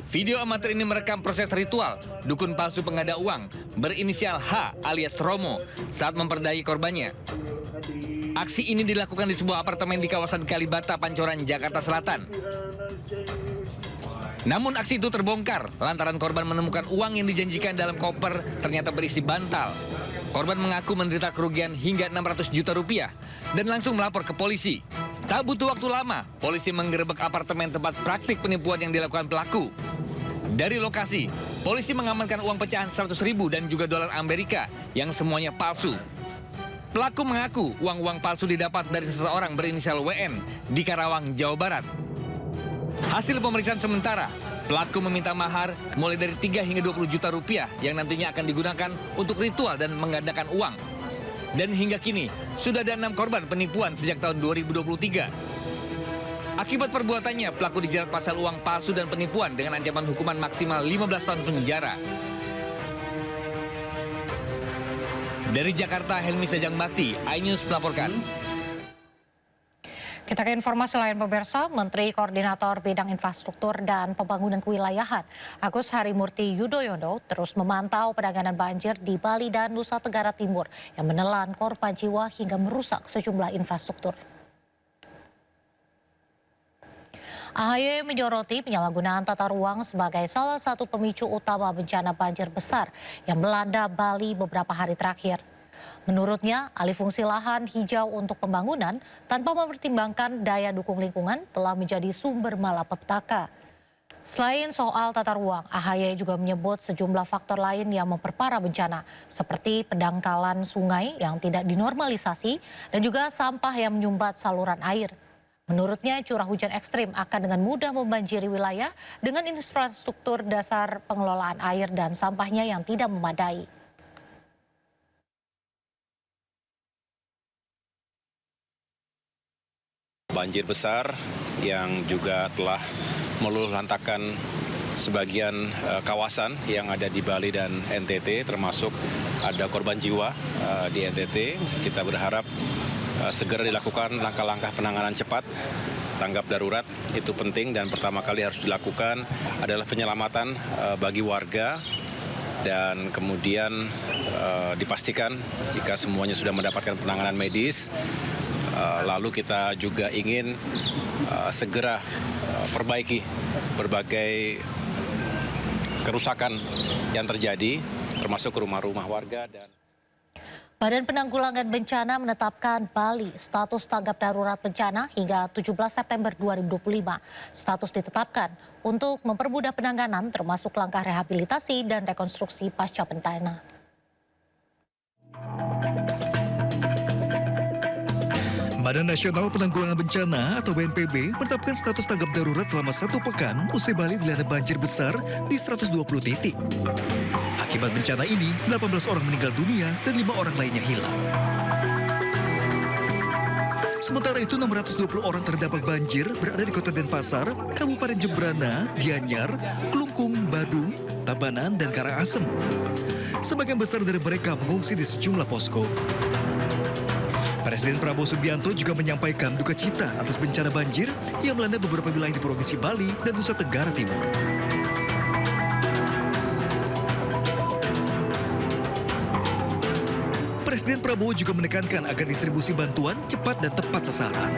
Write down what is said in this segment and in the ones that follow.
Video amatir ini merekam proses ritual dukun palsu pengada uang berinisial H alias Romo saat memperdayai korbannya. Aksi ini dilakukan di sebuah apartemen di kawasan Kalibata, Pancoran, Jakarta Selatan. Namun aksi itu terbongkar lantaran korban menemukan uang yang dijanjikan dalam koper ternyata berisi bantal. Korban mengaku menderita kerugian hingga 600 juta rupiah dan langsung melapor ke polisi. Tak butuh waktu lama, polisi menggerebek apartemen tempat praktik penipuan yang dilakukan pelaku. Dari lokasi, polisi mengamankan uang pecahan 100 ribu dan juga dolar Amerika yang semuanya palsu. Pelaku mengaku uang-uang palsu didapat dari seseorang berinisial WN di Karawang, Jawa Barat. Hasil pemeriksaan sementara, pelaku meminta mahar mulai dari 3 hingga 20 juta rupiah yang nantinya akan digunakan untuk ritual dan menggandakan uang. Dan hingga kini, sudah ada 6 korban penipuan sejak tahun 2023. Akibat perbuatannya, pelaku dijerat pasal uang palsu dan penipuan dengan ancaman hukuman maksimal 15 tahun penjara. Dari Jakarta, Helmi Sajangbakti, iNews melaporkan. Kita ke informasi lain pemirsa, Menteri Koordinator Bidang Infrastruktur dan Pembangunan Kewilayahan Agus Harimurti Yudhoyono terus memantau penanganan banjir di Bali dan Nusa Tenggara Timur yang menelan korban jiwa hingga merusak sejumlah infrastruktur. AHY menyoroti penyalahgunaan tata ruang sebagai salah satu pemicu utama bencana banjir besar yang melanda Bali beberapa hari terakhir. Menurutnya, alih fungsi lahan hijau untuk pembangunan tanpa mempertimbangkan daya dukung lingkungan telah menjadi sumber malapetaka. Selain soal tata ruang, AHY juga menyebut sejumlah faktor lain yang memperparah bencana, seperti pendangkalan sungai yang tidak dinormalisasi dan juga sampah yang menyumbat saluran air. Menurutnya, curah hujan ekstrim akan dengan mudah membanjiri wilayah dengan infrastruktur dasar pengelolaan air dan sampahnya yang tidak memadai. Banjir besar yang juga telah meluluh lantakan sebagian kawasan yang ada di Bali dan NTT, termasuk ada korban jiwa di NTT. Kita berharap segera dilakukan langkah-langkah penanganan cepat, tanggap darurat itu penting dan pertama kali harus dilakukan adalah penyelamatan bagi warga dan kemudian dipastikan jika semuanya sudah mendapatkan penanganan medis. Lalu kita juga ingin segera perbaiki berbagai kerusakan yang terjadi, termasuk rumah-rumah warga. Dan Badan Penanggulangan Bencana menetapkan Bali status tanggap darurat bencana hingga 17 September 2025. Status ditetapkan untuk mempermudah penanganan termasuk langkah rehabilitasi dan rekonstruksi pasca bencana. Badan Nasional Penanggulangan Bencana atau BNPB menetapkan status tanggap darurat selama 1 pekan usai Bali dilanda banjir besar di 120 titik. Akibat bencana ini, 18 orang meninggal dunia dan 5 orang lainnya hilang. Sementara itu, 620 orang terdampak banjir berada di Kota Denpasar, Kabupaten Jembrana, Gianyar, Klungkung, Badung, Tabanan, dan Karangasem. Sebagian besar dari mereka mengungsi di sejumlah posko. Presiden Prabowo Subianto juga menyampaikan duka cita atas bencana banjir yang melanda beberapa wilayah di Provinsi Bali dan Nusa Tenggara Timur. Presiden Prabowo juga menekankan agar distribusi bantuan cepat dan tepat sasaran.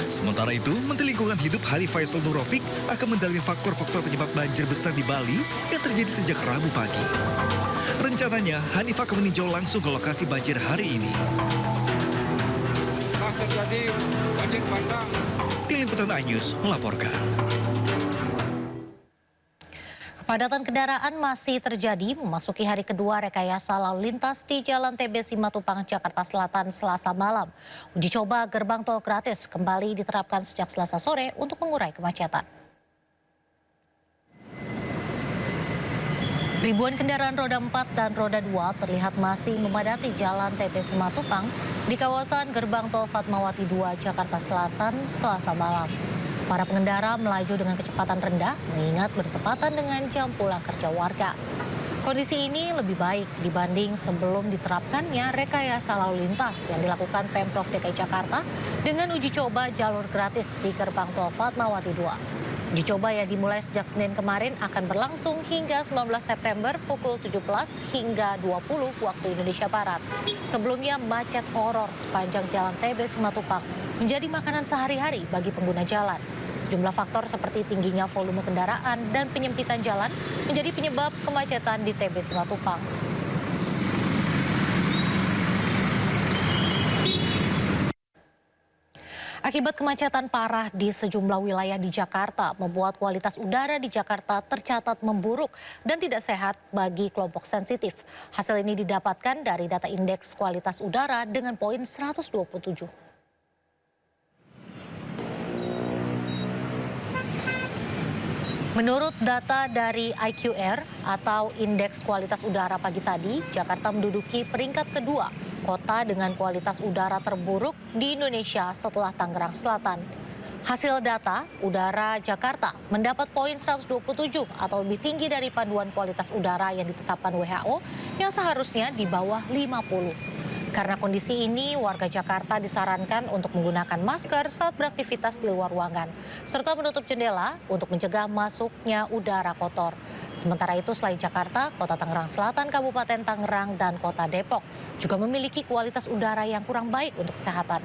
Sementara itu, Menteri Lingkungan Hidup Hari Faisal Nurrofiq akan mendalami faktor-faktor penyebab banjir besar di Bali yang terjadi sejak Rabu pagi. Rencananya, Hanif akan meninjau langsung ke lokasi banjir hari ini. Terjadi banjir bandang. Tim Liputan iNews melaporkan. Kepadatan kendaraan masih terjadi memasuki hari kedua rekayasa lalu lintas di Jalan TB Simatupang, Jakarta Selatan, Selasa malam. Uji coba gerbang tol gratis kembali diterapkan sejak Selasa sore untuk mengurai kemacetan. Ribuan kendaraan roda 4 dan roda 2 terlihat masih memadati Jalan TB Simatupang di kawasan gerbang tol Fatmawati 2, Jakarta Selatan, Selasa malam. Para pengendara melaju dengan kecepatan rendah mengingat bertepatan dengan jam pulang kerja warga. Kondisi ini lebih baik dibanding sebelum diterapkannya rekayasa lalu lintas yang dilakukan Pemprov DKI Jakarta dengan uji coba jalur gratis di Gerbang Tol Fatmawati 2. Uji coba yang dimulai sejak Senin kemarin akan berlangsung hingga 19 September pukul 17 hingga 20 waktu Indonesia Barat. Sebelumnya macet horor sepanjang jalan TB Simatupang menjadi makanan sehari-hari bagi pengguna jalan. Sejumlah faktor seperti tingginya volume kendaraan dan penyempitan jalan menjadi penyebab kemacetan di TB Simatupang. Akibat kemacetan parah di sejumlah wilayah di Jakarta, membuat kualitas udara di Jakarta tercatat memburuk dan tidak sehat bagi kelompok sensitif. Hasil ini didapatkan dari data indeks kualitas udara dengan poin 127. Menurut data dari IQR atau Indeks Kualitas Udara pagi tadi, Jakarta menduduki peringkat kedua kota dengan kualitas udara terburuk di Indonesia setelah Tangerang Selatan. Hasil data, udara Jakarta mendapat poin 127 atau lebih tinggi dari panduan kualitas udara yang ditetapkan WHO yang seharusnya di bawah 50. Karena kondisi ini, warga Jakarta disarankan untuk menggunakan masker saat beraktivitas di luar ruangan, serta menutup jendela untuk mencegah masuknya udara kotor. Sementara itu, selain Jakarta, Kota Tangerang Selatan, Kabupaten Tangerang, dan Kota Depok juga memiliki kualitas udara yang kurang baik untuk kesehatan.